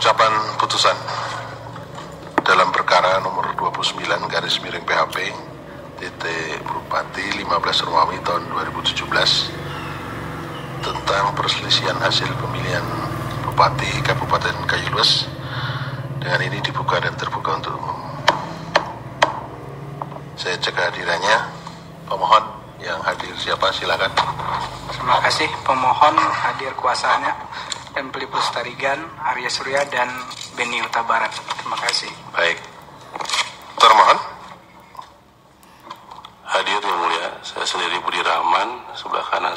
Pengucapan putusan dalam perkara nomor 29 garis miring PHP titik Bupati 15 Romawi tahun 2017 tentang perselisihan hasil pemilihan Bupati Kabupaten Kayulues. Dengan ini dibuka dan terbuka untuk umum. Saya cek hadirannya. Pemohon yang hadir siapa? Silakan. Terima kasih. Pemohon hadir kuasanya Pelipus Tarigan, Arya Surya, dan Beni Huta Barat. Terima kasih. Baik. Termohon. Hadir yang mulia, saya sendiri Budi Rahman, sebelah kanan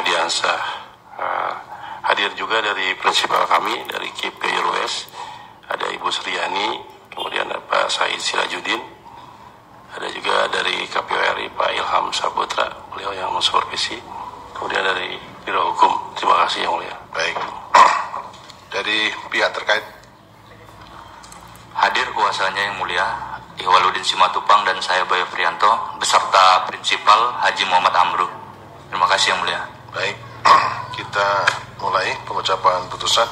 Diansah. Hadir juga dari prinsipal kami, dari KIP Kayulues, ada Ibu Sriani, kemudian ada Pak Said Sirajudin, ada juga dari KPU RI Pak Ilham Saputra, beliau yang mensupervisi, kemudian dari Biro Hukum. Terima kasih yang mulia. Baik. Dari pihak terkait. Hadir kuasanya yang mulia, Ihwaluddin Simatupang dan saya Bayu Prianto beserta Prinsipal Haji Muhammad Amru. Terima kasih yang mulia. Baik, kita mulai pengucapan putusan.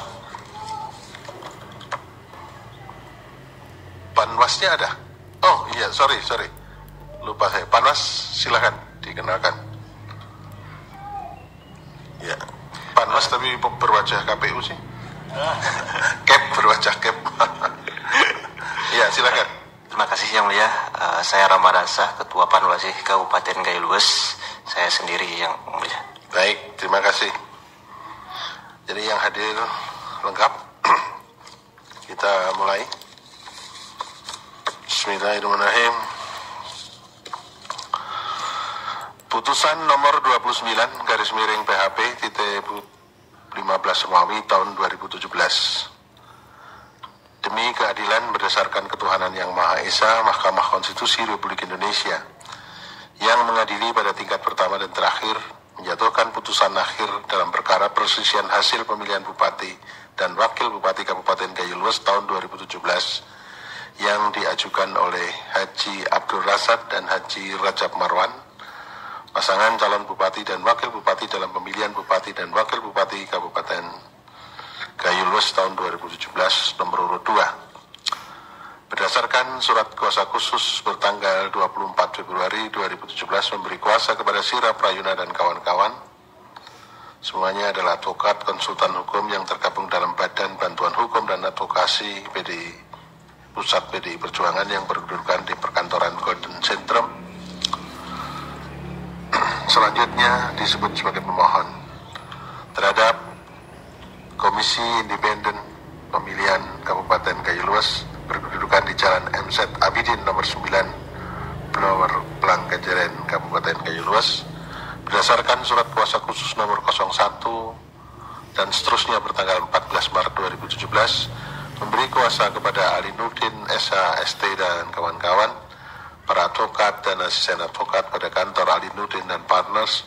Panwasnya ada? Oh iya, sorry. Lupa saya. Panwas, silakan dikenalkan. Ya, Panwas tapi berwajah KPU sih. Cap berwajah cap. Ya, silakan. Terima kasih yang mulia. Saya Ramadhansyah, Ketua Panwasih Kabupaten Kayulues. Saya sendiri yang mulia. Baik, terima kasih. Jadi yang hadir lengkap. Kita mulai. Bismillahirrahmanirrahim. Putusan nomor 29 garis miring PHP titik 15 Romawi tahun 2017. Demi keadilan berdasarkan ketuhanan yang Maha Esa, Mahkamah Konstitusi Republik Indonesia yang mengadili pada tingkat pertama dan terakhir menjatuhkan putusan akhir dalam perkara perselisihan hasil pemilihan Bupati dan Wakil Bupati Kabupaten Kayulues tahun 2017 yang diajukan oleh Haji Abdul Rasad dan Haji Rajab Marwan, pasangan calon Bupati dan Wakil Bupati dalam pemilihan Bupati dan Wakil Bupati Kabupaten Kayulues tahun 2017 nomor urut 2. Berdasarkan surat kuasa khusus bertanggal 24 Februari 2017 memberi kuasa kepada Sira Prayuna dan kawan-kawan, semuanya adalah advokat konsultan hukum yang tergabung dalam Badan Bantuan Hukum dan Advokasi Pusat PDI Perjuangan yang berkedudukan di perkantoran Golden Centrum. Selanjutnya disebut sebagai pemohon terhadap Komisi Independen Pemilihan Kabupaten Kayulues berkedudukan di Jalan MZ Abidin nomor 9 Blower Blang Kejeren Kabupaten Kayulues berdasarkan surat kuasa khusus nomor 01 dan seterusnya bertanggal 14 Maret 2017 memberi kuasa kepada Ali Nurdin SH ST dan kawan-kawan, para advokat dan asisten advokat pada kantor Ali Nurdin dan Partners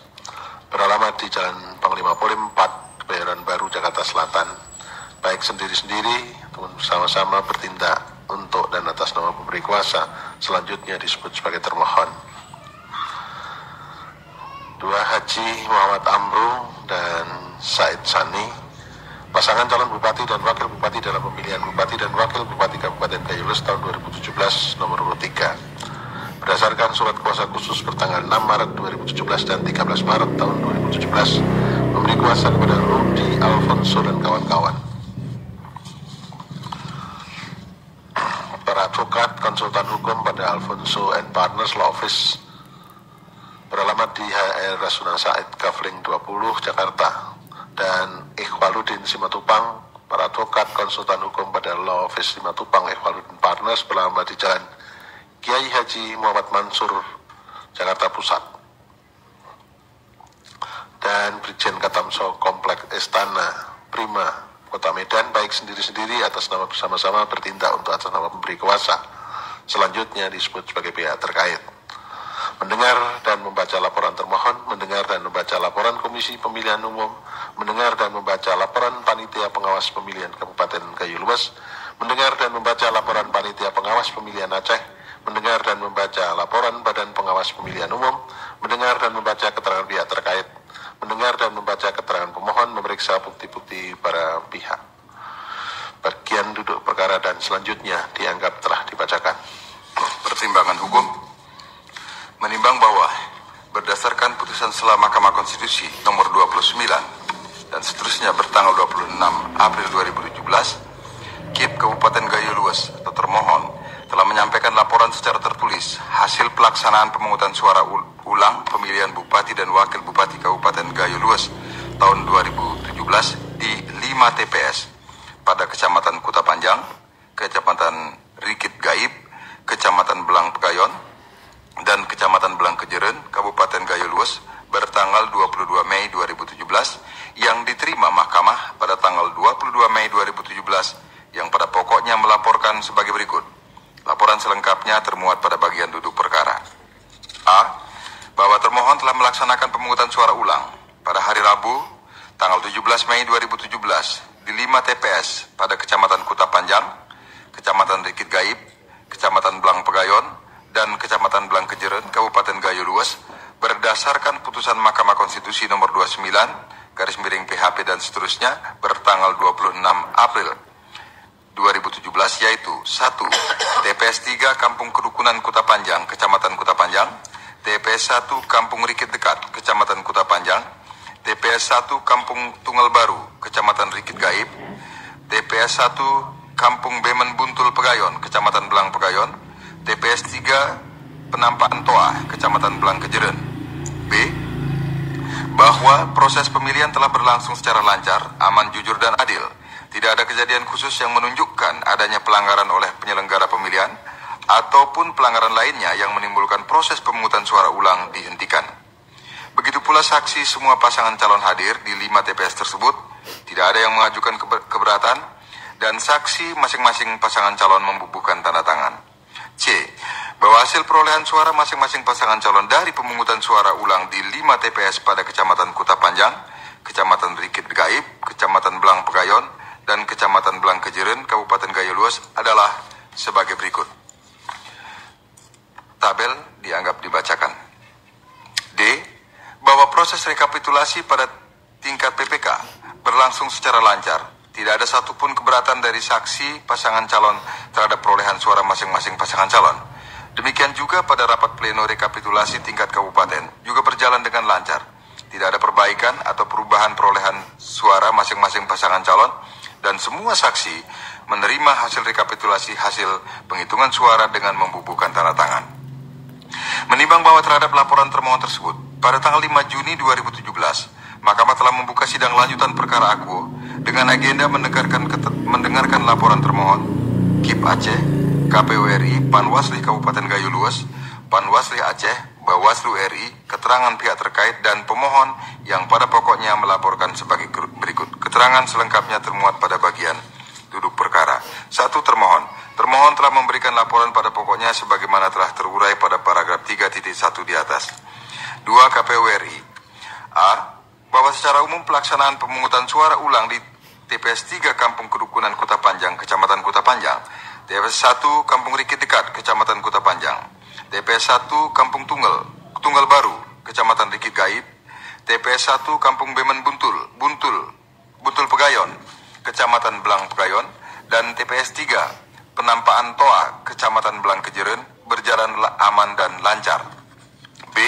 beralamat di Jalan Panglima Polim 4, Kebayoran Baru, Jakarta Selatan, baik sendiri-sendiri ataupun bersama-sama bertindak untuk dan atas nama pemberi kuasa, selanjutnya disebut sebagai termohon. 2. Haji Muhammad Amru dan Said Sani, pasangan calon Bupati dan Wakil Bupati dalam pemilihan Bupati dan Wakil Bupati Kabupaten Kayulues tahun 2017 nomor urut 3. Berdasarkan surat kuasa khusus bertanggal 6 Maret 2017 dan 13 Maret tahun 2017 memberi kuasa kepada Rudi Alfonso dan kawan-kawan, para advokat konsultan hukum pada Alfonso and Partners Law Office beralamat di HR Rasuna Said Kavling 20 Jakarta, dan Ihwaluddin Simatupang, para advokat konsultan hukum pada Law Office Simatupang Ihwaluddin Partners beralamat di Jalan Kiai Haji Muhammad Mansur, Jakarta Pusat, dan Brigjen Katamso Komplek Istana Prima, Kota Medan, baik sendiri-sendiri atas nama bersama-sama bertindak untuk atas nama pemberi kuasa, selanjutnya disebut sebagai pihak terkait. Mendengar dan membaca laporan termohon, mendengar dan membaca laporan Komisi Pemilihan Umum, mendengar dan membaca laporan Panitia Pengawas Pemilihan Kabupaten Kayulues, mendengar dan membaca laporan Panitia Pengawas Pemilihan Aceh, mendengar dan membaca laporan Badan Pengawas Pemilihan Umum, mendengar dan membaca keterangan pihak terkait, mendengar dan membaca keterangan pemohon, memeriksa bukti-bukti para pihak. bagian duduk perkara dan selanjutnya dianggap telah dibacakan. Pertimbangan hukum menimbang bahwa berdasarkan putusan Sela Mahkamah Konstitusi nomor 29 dan seterusnya bertanggal 26 April 2017, KIP Kabupaten Gayo Luas atau termohon telah menyampaikan laporan secara tertulis hasil pelaksanaan pemungutan suara ulang pemilihan Bupati dan Wakil Bupati Kabupaten Gayo Luas tahun 2017 di 5 TPS pada Kecamatan Kuta Panjang, Kecamatan Rikit Gaib, Kecamatan Belang Pegayon, dan Kecamatan Belang Kejeren, Kabupaten Gayo Luas bertanggal 22 Mei 2017 yang diterima Mahkamah pada tanggal 22 Mei 2017 yang pada pokoknya melaporkan sebagai berikut. Laporan selengkapnya termuat pada bagian duduk perkara. A. Bahwa termohon telah melaksanakan pemungutan suara ulang pada hari Rabu tanggal 17 Mei 2017 di 5 TPS pada Kecamatan Kuta Panjang, Kecamatan Rikit Gaib, Kecamatan Belang Pegayon, dan Kecamatan Belang Kejeren, Kabupaten Gayo Luas berdasarkan putusan Mahkamah Konstitusi nomor 29/PHP dan seterusnya bertanggal 26 April 2017 yaitu 1. TPS 3 Kampung Kerukunan Kuta Panjang, Kecamatan Kuta Panjang, TPS 1 Kampung Rikit Dekat, Kecamatan Kuta Panjang, TPS 1 Kampung Tunggal Baru, Kecamatan Rikit Gaib, TPS 1 Kampung Bemen Buntul Pegayon, Kecamatan Belang Pegayon, TPS 3 Penampaan Toa, Kecamatan Belang Kejeren. B. Bahwa proses pemilihan telah berlangsung secara lancar, aman, jujur, dan adil. Tidak ada kejadian khusus yang menunjukkan adanya pelanggaran oleh penyelenggara pemilihan ataupun pelanggaran lainnya yang menimbulkan proses pemungutan suara ulang dihentikan. Begitu pula saksi semua pasangan calon hadir di 5 TPS tersebut, tidak ada yang mengajukan keberatan, dan saksi masing-masing pasangan calon membubuhkan tanda tangan. C. Bahwa hasil perolehan suara masing-masing pasangan calon dari pemungutan suara ulang di 5 TPS pada Kecamatan Kuta Panjang, Kecamatan Rikit Gaib, Kecamatan Belang Pegayon, dan Kecamatan Belang Kejeren, Kabupaten Gayo Luas adalah sebagai berikut. Tabel dianggap dibacakan. D. Bahwa proses rekapitulasi pada tingkat PPK berlangsung secara lancar. Tidak ada satupun keberatan dari saksi pasangan calon terhadap perolehan suara masing-masing pasangan calon. Demikian juga pada rapat pleno rekapitulasi tingkat kabupaten juga berjalan dengan lancar. Tidak ada perbaikan atau perubahan perolehan suara masing-masing pasangan calon dan semua saksi menerima hasil rekapitulasi hasil penghitungan suara dengan membubuhkan tanda tangan. Menimbang bahwa terhadap laporan termohon tersebut, pada tanggal 5 Juni 2017, Mahkamah telah membuka sidang lanjutan perkara akuo dengan agenda mendengarkan laporan termohon, KIP Aceh, KPU RI, Panwasli Kabupaten Gayo Luas, Panwasli Aceh, Bawaslu RI, keterangan pihak terkait dan pemohon yang pada pokoknya melaporkan sebagai berikut. Keterangan selengkapnya termuat pada bagian duduk perkara. 1. Termohon telah memberikan laporan pada pokoknya sebagaimana telah terurai pada paragraf 3.1 di atas. 2. KPU RI. A. Bahwa secara umum pelaksanaan pemungutan suara ulang di TPS 3 Kampung Kerukunan Kuta Panjang, Kecamatan Kuta Panjang, TPS 1 Kampung Rikit Dekat, Kecamatan Kuta Panjang, TPS 1 Kampung Tunggal Baru, Kecamatan Rikit Gaib, TPS 1 Kampung Bemen Buntul Pegayon, Kecamatan Belang Pegayon, dan TPS 3 Penampaan Toa, Kecamatan Belang Kejeren berjalan aman dan lancar. B.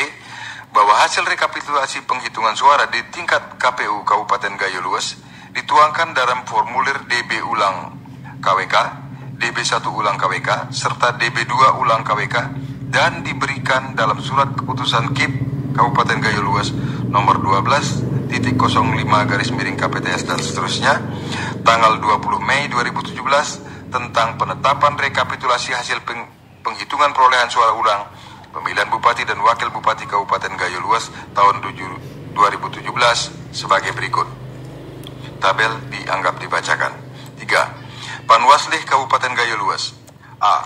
Bahwa hasil rekapitulasi penghitungan suara di tingkat KPU Kabupaten Gayo Luas dituangkan dalam formulir DB ulang KWK, DB1 ulang KWK, serta DB2 ulang KWK dan diberikan dalam surat keputusan KIP Kabupaten Gayo Luas nomor 12.05/KPTS dan seterusnya tanggal 20 Mei 2017 tentang penetapan rekapitulasi hasil penghitungan perolehan suara ulang pemilihan Bupati dan Wakil Bupati Kabupaten Gayo Luas tahun 2017 sebagai berikut. Tabel dianggap dibacakan. 3. Panwasli Kabupaten Gayo Luas. A.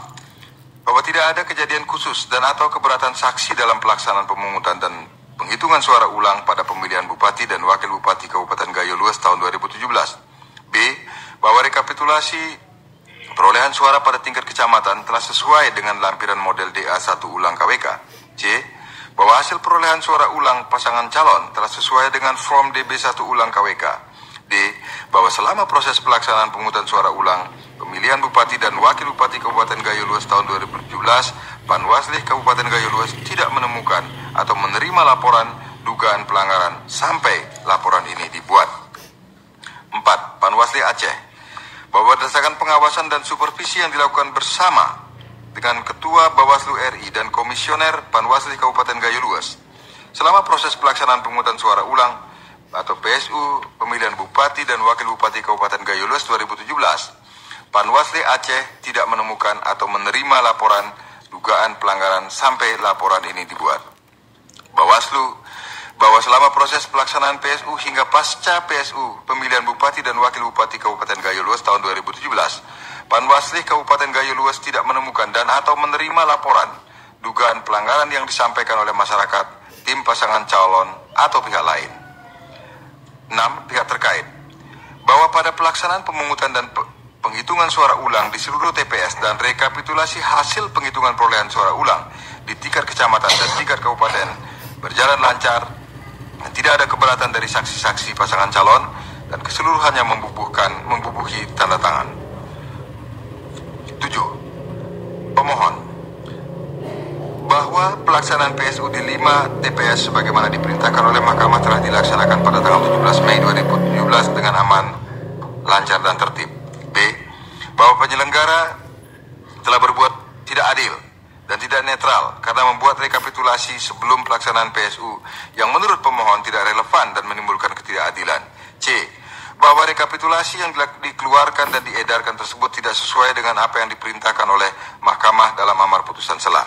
Bahwa tidak ada kejadian khusus dan atau keberatan saksi dalam pelaksanaan pemungutan dan penghitungan suara ulang pada pemilihan Bupati dan Wakil Bupati Kabupaten Gayo Luas tahun 2017. B. Bahwa rekapitulasi perolehan suara pada tingkat kecamatan telah sesuai dengan lampiran model DA1 ulang KWK. C. Bahwa hasil perolehan suara ulang pasangan calon telah sesuai dengan form DB1 ulang KWK. D. bahwa selama proses pelaksanaan pemungutan suara ulang pemilihan Bupati dan Wakil Bupati Kabupaten Gayo Luas tahun 2017, Panwasli Kabupaten Gayo Luas tidak menemukan atau menerima laporan dugaan pelanggaran sampai laporan ini dibuat. 4. Panwasli Aceh, bahwa berdasarkan pengawasan dan supervisi yang dilakukan bersama dengan Ketua Bawaslu RI dan Komisioner Panwasli Kabupaten Gayo Luas, selama proses pelaksanaan pemungutan suara ulang atau PSU pemilihan Bupati dan Wakil Bupati Kabupaten Gayo Luas 2017, Panwasli Aceh tidak menemukan atau menerima laporan dugaan pelanggaran sampai laporan ini dibuat. Bawaslu, bahwa selama proses pelaksanaan PSU hingga pasca PSU pemilihan Bupati dan Wakil Bupati Kabupaten Gayo Luas tahun 2017, Panwasli Kabupaten Gayo Luas tidak menemukan dan atau menerima laporan dugaan pelanggaran yang disampaikan oleh masyarakat, tim pasangan calon atau pihak lain. 6. Pihak terkait, bahwa pada pelaksanaan pemungutan dan penghitungan suara ulang di seluruh TPS dan rekapitulasi hasil penghitungan perolehan suara ulang di tingkat kecamatan dan tingkat kabupaten berjalan lancar dan tidak ada keberatan dari saksi-saksi pasangan calon dan keseluruhannya membubuhi tanda tangan. 7. Pemohon, bahwa pelaksanaan PSU di 5 TPS sebagaimana diperintahkan oleh Mahkamah telah dilaksanakan pada tanggal 17 Mei 2017 dengan aman, lancar dan tertib. B. Bahwa penyelenggara telah berbuat tidak adil dan tidak netral karena membuat rekapitulasi sebelum pelaksanaan PSU yang menurut pemohon tidak relevan dan menimbulkan ketidakadilan. C. Bahwa rekapitulasi yang dikeluarkan dan diedarkan tersebut tidak sesuai dengan apa yang diperintahkan oleh Mahkamah dalam amar putusan sela.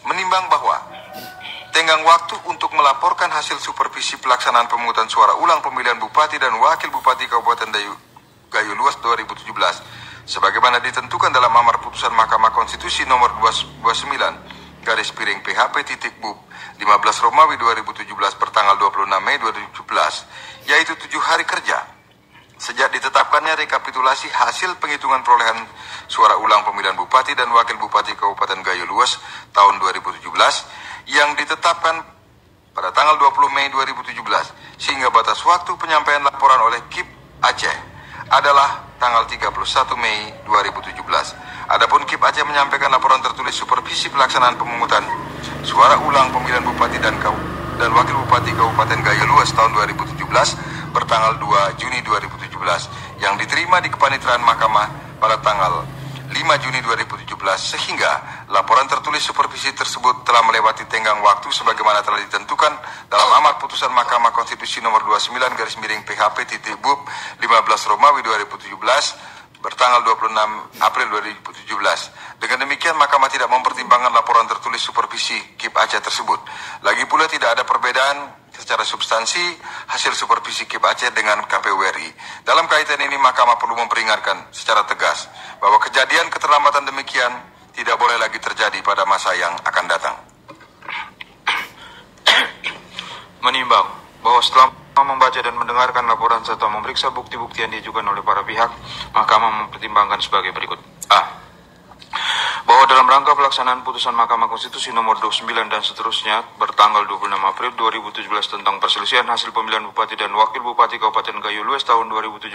Menimbang bahwa tenggang waktu untuk melaporkan hasil supervisi pelaksanaan pemungutan suara ulang pemilihan Bupati dan Wakil Bupati Kabupaten Gayo Luas 2017 sebagaimana ditentukan dalam amar putusan Mahkamah Konstitusi nomor 29/PHP-BUP 15 Romawi 2017 bertanggal 26 Mei 2017, yaitu 7 hari kerja sejak ditetapkannya rekapitulasi hasil penghitungan perolehan suara ulang pemilihan Bupati dan Wakil Bupati Kabupaten Gayo Luas tahun 2017 yang ditetapkan pada tanggal 20 Mei 2017 sehingga batas waktu penyampaian laporan oleh KIP Aceh adalah tanggal 31 Mei 2017. Adapun KIP Aceh menyampaikan laporan tertulis supervisi pelaksanaan pemungutan suara ulang pemilihan Bupati dan Wakil Bupati Kabupaten Gayo Luas tahun 2017 bertanggal 2 Juni 2017 yang diterima di kepaniteraan Mahkamah pada tanggal 5 Juni 2017 sehingga laporan tertulis supervisi tersebut telah melewati tenggang waktu sebagaimana telah ditentukan dalam amar putusan Mahkamah Konstitusi nomor 29/PHP-BUP 15 Romawi 2017 bertanggal 26 April 2017. Dengan demikian Mahkamah tidak mempertimbangkan laporan tertulis supervisi KIP Aceh tersebut. Lagi pula tidak ada perbedaan secara substansi hasil supervisi KIP Aceh dengan KPU RI. Dalam kaitan ini Mahkamah perlu memperingatkan secara tegas bahwa kejadian keterlambatan demikian tidak boleh lagi terjadi pada masa yang akan datang. Menimbang bahwa setelah membaca dan mendengarkan laporan serta memeriksa bukti-bukti yang diajukan oleh para pihak, Mahkamah mempertimbangkan sebagai berikut. A. Bahwa dalam rangka pelaksanaan putusan Mahkamah Konstitusi nomor 29 dan seterusnya bertanggal 26 April 2017 tentang perselisihan hasil pemilihan Bupati dan Wakil Bupati Kabupaten Gayo Luas tahun 2017,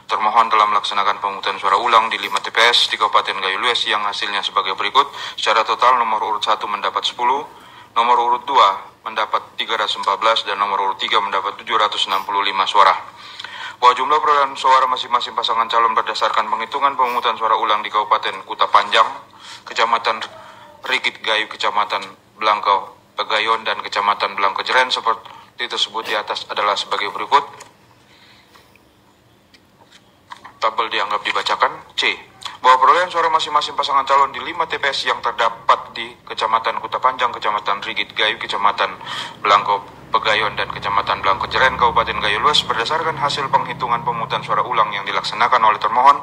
termohon telah melaksanakan pemungutan suara ulang di 5 TPS di Kabupaten Gayo Luas yang hasilnya sebagai berikut. Secara total nomor urut 1 mendapat 10, nomor urut 2 mendapat 314 dan nomor urut 3 mendapat 765 suara. Bahwa jumlah perolehan suara masing-masing pasangan calon berdasarkan penghitungan pemungutan suara ulang di Kabupaten Kuta Panjang, Kecamatan Rigit Gayo, Kecamatan Blangko Pegayon, dan Kecamatan Blangko Jeren seperti tersebut di atas adalah sebagai berikut. Tabel dianggap dibacakan. C. Bahwa perolehan suara masing-masing pasangan calon di 5 TPS yang terdapat di Kecamatan Kuta Panjang, Kecamatan Rigit Gayo, Kecamatan Blangko Pegayon, dan Kecamatan Blangko Jeren, Kabupaten Gayo Luas berdasarkan hasil penghitungan pemungutan suara ulang yang dilaksanakan oleh termohon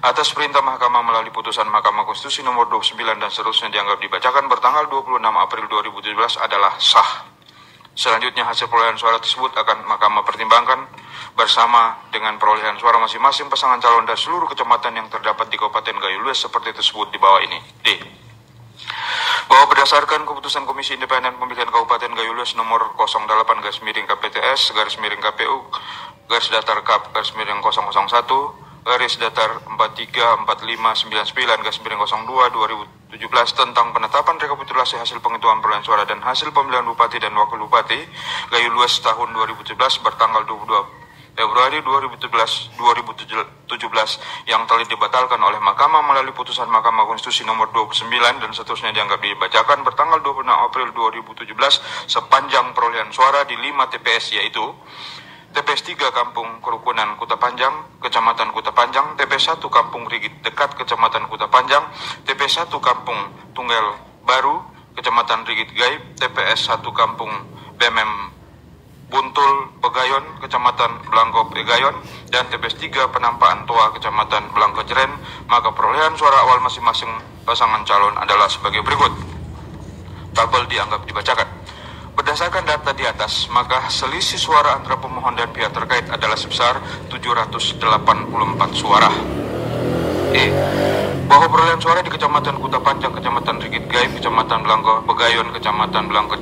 atas perintah Mahkamah melalui putusan Mahkamah Konstitusi nomor 29 dan seterusnya dianggap dibacakan bertanggal 26 April 2017 adalah sah. Selanjutnya hasil perolehan suara tersebut akan Mahkamah pertimbangkan bersama dengan perolehan suara masing-masing pasangan calon dan seluruh kecamatan yang terdapat di Kabupaten Gayo Luas seperti tersebut di bawah ini. D. Bahwa berdasarkan keputusan Komisi Independen Pemilihan Kabupaten Gayo Luas nomor 08/KPTS/KPU /KAP/001 /434599/02/2017 tentang penetapan rekapitulasi hasil penghitungan perolehan suara dan hasil pemilihan bupati dan wakil bupati Gayo Lues tahun 2017 bertanggal 22 Februari 2017 yang telah dibatalkan oleh Mahkamah melalui putusan Mahkamah Konstitusi nomor 29 dan seterusnya dianggap dibacakan bertanggal 26 April 2017 sepanjang perolehan suara di 5 TPS yaitu TPS 3 Kampung Kerukunan Kuta Panjang, Kecamatan Kuta Panjang, TPS 1 Kampung Rigit Dekat, Kecamatan Kuta Panjang, TPS 1 Kampung Tunggal Baru, Kecamatan Rigit Gaib, TPS 1 Kampung Bemem Buntul Pegayon, Kecamatan Blangko Pegayon, dan TPS 3 Penampaan Toa, Kecamatan Blangko Jeren. Maka perolehan suara awal masing-masing pasangan calon adalah sebagai berikut. Tabel dianggap dibacakan. Berdasarkan data di atas, maka selisih suara antara pemohon dan pihak terkait adalah sebesar 784 suara. Bahwa perolehan suara di Kecamatan Kuta Panjang, Kecamatan Rigit Gaib, Kecamatan Blangko Pegayon, Kecamatan Blangko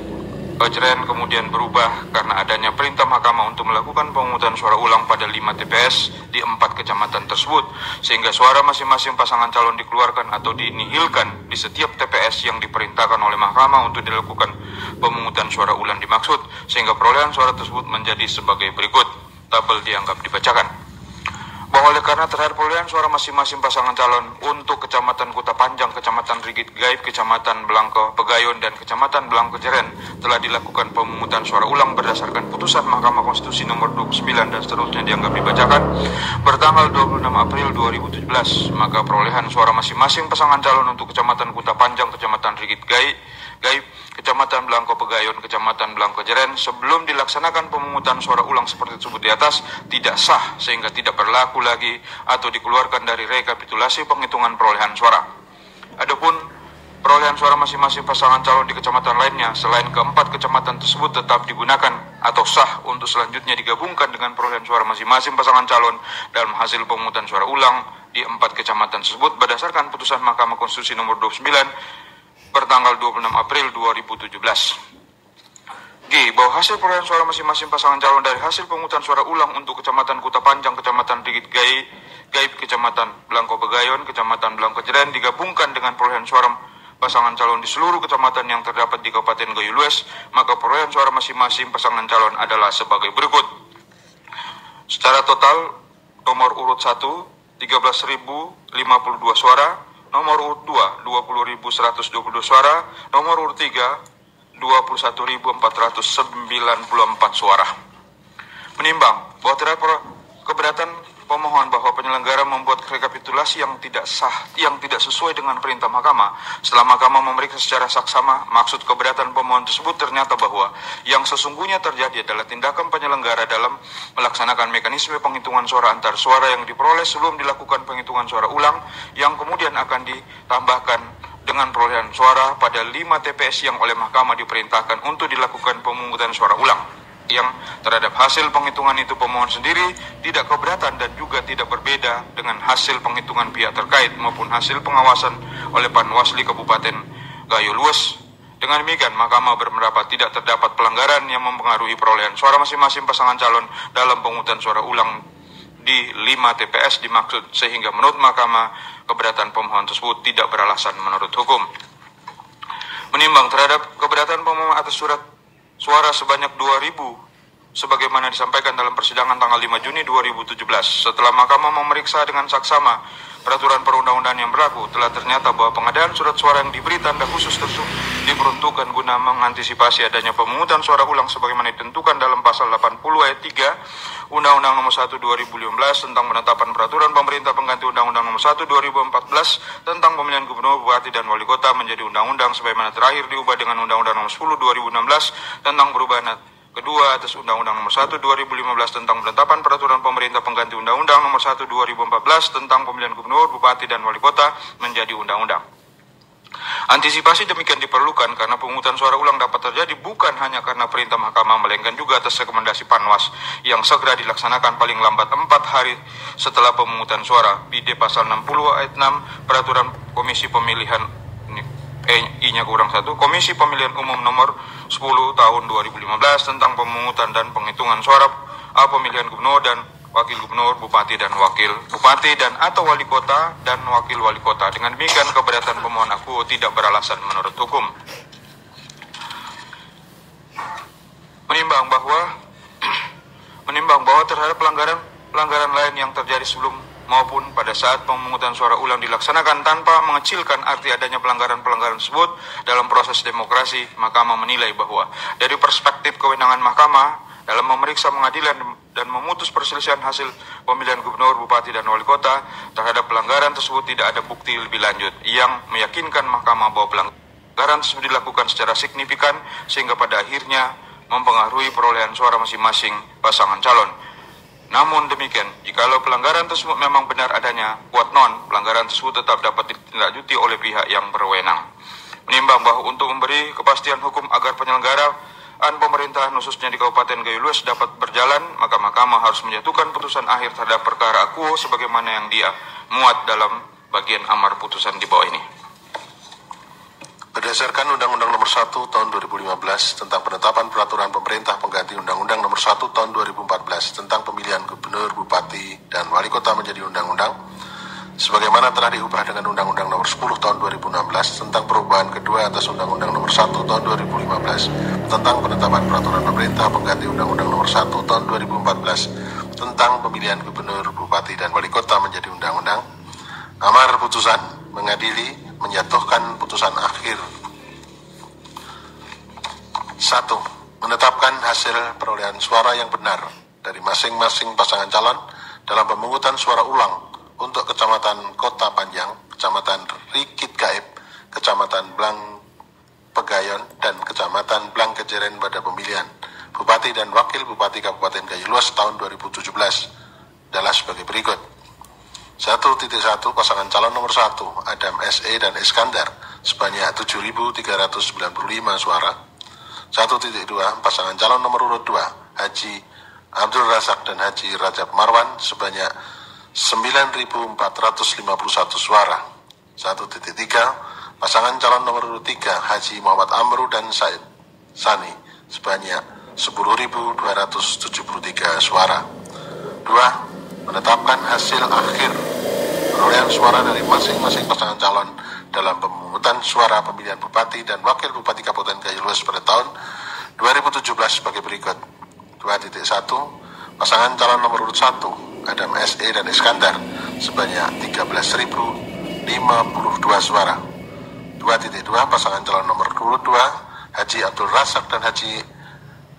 Jeren kemudian berubah karena adanya perintah Mahkamah untuk melakukan pemungutan suara ulang pada 5 TPS di 4 kecamatan tersebut, sehingga suara masing-masing pasangan calon dikeluarkan atau dinihilkan di setiap TPS yang diperintahkan oleh Mahkamah untuk dilakukan pemungutan suara ulang dimaksud, sehingga perolehan suara tersebut menjadi sebagai berikut. Tabel dianggap dibacakan. Bahwa oleh karena terhadap perolehan suara masing-masing pasangan calon untuk Kecamatan Kuta Panjang, Kecamatan Rigit Gaib, Kecamatan Blangko Pegayon, dan Kecamatan Blangko Jeren telah dilakukan pemungutan suara ulang berdasarkan putusan Mahkamah Konstitusi nomor 29 dan seterusnya dianggap dibacakan bertanggal 26 April 2017, maka perolehan suara masing-masing pasangan calon untuk Kecamatan Kuta Panjang, Kecamatan Rigit Gaib, Kecamatan Blangko Pegayon, Kecamatan Blangko Jeren sebelum dilaksanakan pemungutan suara ulang seperti tersebut di atas tidak sah sehingga tidak berlaku lagi atau dikeluarkan dari rekapitulasi penghitungan perolehan suara. Adapun perolehan suara masing-masing pasangan calon di kecamatan lainnya selain keempat kecamatan tersebut tetap digunakan atau sah untuk selanjutnya digabungkan dengan perolehan suara masing-masing pasangan calon dalam hasil pemungutan suara ulang di 4 kecamatan tersebut berdasarkan putusan Mahkamah Konstitusi nomor 29 bertanggal 26 April 2017. Bahwa hasil perolehan suara masing-masing pasangan calon dari hasil pemungutan suara ulang untuk Kecamatan Kuta Panjang, Kecamatan Rigit Gaib, Kecamatan Blangko Pegayon, Kecamatan Blangko Jeren digabungkan dengan perolehan suara pasangan calon di seluruh kecamatan yang terdapat di Kabupaten Gayo Lues, maka perolehan suara masing-masing pasangan calon adalah sebagai berikut. Secara total, nomor urut 1, 13.052 suara, nomor urut 2, 20.122 suara, nomor urut 3, 21.494 suara. Menimbang bahwa terdapat keberatan pemohon bahwa penyelenggara membuat rekapitulasi yang tidak sah, yang tidak sesuai dengan perintah Mahkamah. Setelah Mahkamah memeriksa secara saksama, maksud keberatan pemohon tersebut ternyata bahwa yang sesungguhnya terjadi adalah tindakan penyelenggara dalam melaksanakan mekanisme penghitungan suara antar suara yang diperoleh sebelum dilakukan penghitungan suara ulang, yang kemudian akan ditambahkan dengan perolehan suara pada 5 TPS yang oleh Mahkamah diperintahkan untuk dilakukan pemungutan suara ulang. Yang terhadap hasil penghitungan itu pemohon sendiri tidak keberatan dan juga tidak berbeda dengan hasil penghitungan pihak terkait maupun hasil pengawasan oleh Panwasli Kabupaten Gayo Lues. Dengan demikian, Mahkamah berpendapat tidak terdapat pelanggaran yang mempengaruhi perolehan suara masing-masing pasangan calon dalam pemungutan suara ulang di 5 TPS dimaksud, sehingga menurut Mahkamah keberatan pemohon tersebut tidak beralasan menurut hukum. Menimbang terhadap keberatan pemohon atas surat suara sebanyak 2.000 sebagaimana disampaikan dalam persidangan tanggal 5 Juni 2017. Setelah Mahkamah memeriksa dengan saksama peraturan perundang-undahan yang berlaku, telah ternyata bahwa pengadaan surat suara yang diberi tanda khusus tersebut diperuntukkan guna mengantisipasi adanya pemungutan suara ulang sebagaimana ditentukan dalam pasal 80 ayat 3 Undang-Undang Nomor 1 2015 tentang penetapan peraturan pemerintah pengganti Undang-Undang Nomor 1 2014 tentang pemilihan gubernur, bupati, dan wali kota menjadi undang-undang sebagaimana terakhir diubah dengan Undang-Undang Nomor 10 2016 tentang perubahan kedua atas Undang-Undang Nomor 1 2015 tentang penetapan peraturan pemerintah pengganti Undang-Undang Nomor 1 2014 tentang pemilihan gubernur, bupati, dan wali kota menjadi undang-undang. Antisipasi demikian diperlukan karena pemungutan suara ulang dapat terjadi bukan hanya karena perintah Mahkamah, melainkan juga atas rekomendasi Panwas yang segera dilaksanakan paling lambat 4 hari setelah pemungutan suara. PD pasal 60 ayat 6 Peraturan Komisi Pemilihan I-nya kurang 1 Komisi Pemilihan Umum nomor 10 tahun 2015 tentang pemungutan dan penghitungan suara A. Pemilihan gubernur dan wakil gubernur, bupati dan wakil bupati dan atau wali kota dan wakil wali kota. Dengan demikian keberatan pemohon akuo tidak beralasan menurut hukum. Menimbang bahwa terhadap pelanggaran lain yang terjadi sebelum maupun pada saat pemungutan suara ulang dilaksanakan tanpa mengecilkan arti adanya pelanggaran-pelanggaran tersebut dalam proses demokrasi, Mahkamah menilai bahwa dari perspektif kewenangan Mahkamah dalam memeriksa, mengadili dan memutus perselisihan hasil pemilihan gubernur, bupati, dan wali kota terhadap pelanggaran tersebut tidak ada bukti lebih lanjut yang meyakinkan Mahkamah bahwa pelanggaran tersebut dilakukan secara signifikan sehingga pada akhirnya mempengaruhi perolehan suara masing-masing pasangan calon. Namun demikian, jikalau pelanggaran tersebut memang benar adanya, kuat non, pelanggaran tersebut tetap dapat ditindaklanjuti oleh pihak yang berwenang. Menimbang bahwa untuk memberi kepastian hukum agar penyelenggaraan pemerintahan khususnya di Kabupaten Gayo Lues dapat berjalan, maka Mahkamah harus menjatuhkan putusan akhir terhadap perkara akuo sebagaimana yang dia muat dalam bagian amar putusan di bawah ini. Berdasarkan Undang-Undang Nomor 1 Tahun 2015 tentang penetapan peraturan pemerintah pengganti Undang-Undang Nomor 1 Tahun 2014 tentang pemilihan gubernur, bupati, dan wali kota menjadi undang-undang, sebagaimana telah diubah dengan Undang-Undang Nomor 10 Tahun 2016 tentang perubahan kedua atas Undang-Undang Nomor 1 Tahun 2015 tentang penetapan peraturan pemerintah pengganti Undang-Undang Nomor 1 Tahun 2014 tentang pemilihan gubernur, bupati, dan wali kota menjadi undang-undang. Amar putusan mengadili menjatuhkan putusan akhir. 1. Menetapkan hasil perolehan suara yang benar dari masing-masing pasangan calon dalam pemungutan suara ulang untuk Kecamatan Kota Panjang, Kecamatan Rikit Gaib, Kecamatan Blang Pegayon, dan Kecamatan Blang Kejeren pada pemilihan Bupati dan Wakil Bupati Kabupaten Gayo Lues tahun 2017 adalah sebagai berikut. 1.1 pasangan calon nomor 1 Adam SE dan Iskandar sebanyak 7.395 suara. 1.2 pasangan calon nomor urut 2 Haji Abdul Razak dan Haji Rajab Marwan sebanyak 9.451 suara. 1.3 pasangan calon nomor urut 3 Haji Muhammad Amru dan Said Sani sebanyak 10.273 suara. 2. Menetapkan hasil akhir perolehan suara dari masing-masing pasangan calon dalam pemungutan suara pemilihan bupati dan wakil bupati Kabupaten Gayo Lues pada tahun 2017 sebagai berikut. 2.1 pasangan calon nomor urut 1 Adam SE dan Iskandar sebanyak 13.052 suara. 2.2 pasangan calon nomor urut 2 Haji Abdul Razak dan Haji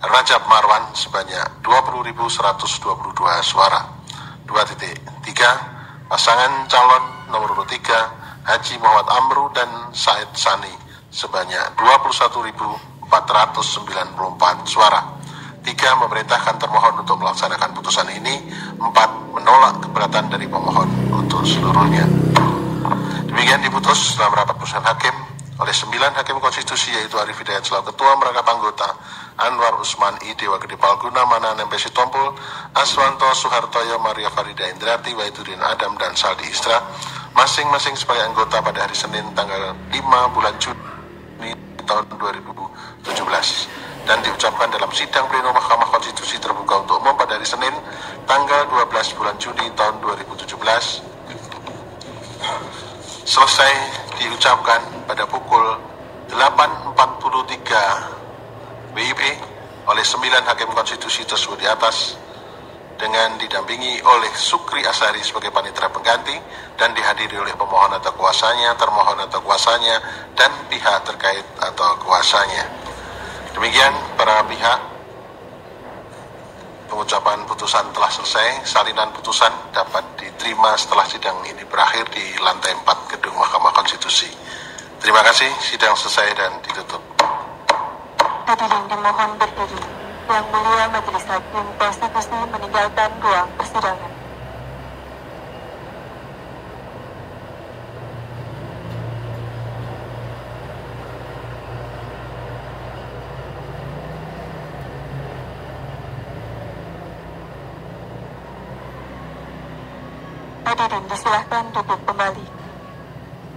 Rajab Marwan sebanyak 20.122 suara. 2.3 pasangan calon nomor urut 3 Haji Muhammad Amru dan Said Sani sebanyak 21.494 suara. 3. Memerintahkan termohon untuk melaksanakan putusan ini. 4. Menolak keberatan dari pemohon untuk seluruhnya. Demikian diputus dalam rapat putusan hakim oleh 9 hakim konstitusi, yaitu Arif Hidayat selaku ketua, merangkap anggota, Anwar Usman I Dewa Gede Palguna, Manan MPC Tompul, Aswanto Suhartoyo, Maria Farida Indrati, Wahyudin Adam, dan Saldi Istra, masing-masing sebagai anggota pada hari Senin tanggal 5 bulan Juni tahun 2017, dan diucapkan dalam sidang pleno Mahkamah Konstitusi terbuka untuk umum pada hari Senin tanggal 12 bulan Juni tahun 2017, selesai diucapkan pada pukul 8.43 WIB oleh 9 hakim konstitusi tersebut di atas, dengan didampingi oleh Sukri Asari sebagai panitera pengganti dan dihadiri oleh pemohon atau kuasanya, termohon atau kuasanya, dan pihak terkait atau kuasanya. Demikian para pihak, pengucapan putusan telah selesai. Salinan putusan dapat diterima setelah sidang ini berakhir di lantai 4 gedung Mahkamah Konstitusi. Terima kasih, sidang selesai dan ditutup. Hadirin dimohon berdiri. Yang Mulia Majelis Hakim Konstitusi meninggalkan ruang persidangan. Hadirin disilahkan duduk kembali.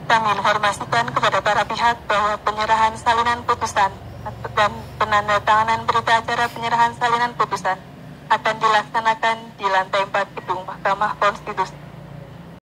Kami informasikan kepada para pihak bahwa penyerahan salinan putusan dan penandatanganan berita acara penyerahan salinan putusan akan dilaksanakan di lantai 4 gedung Mahkamah Konstitusi.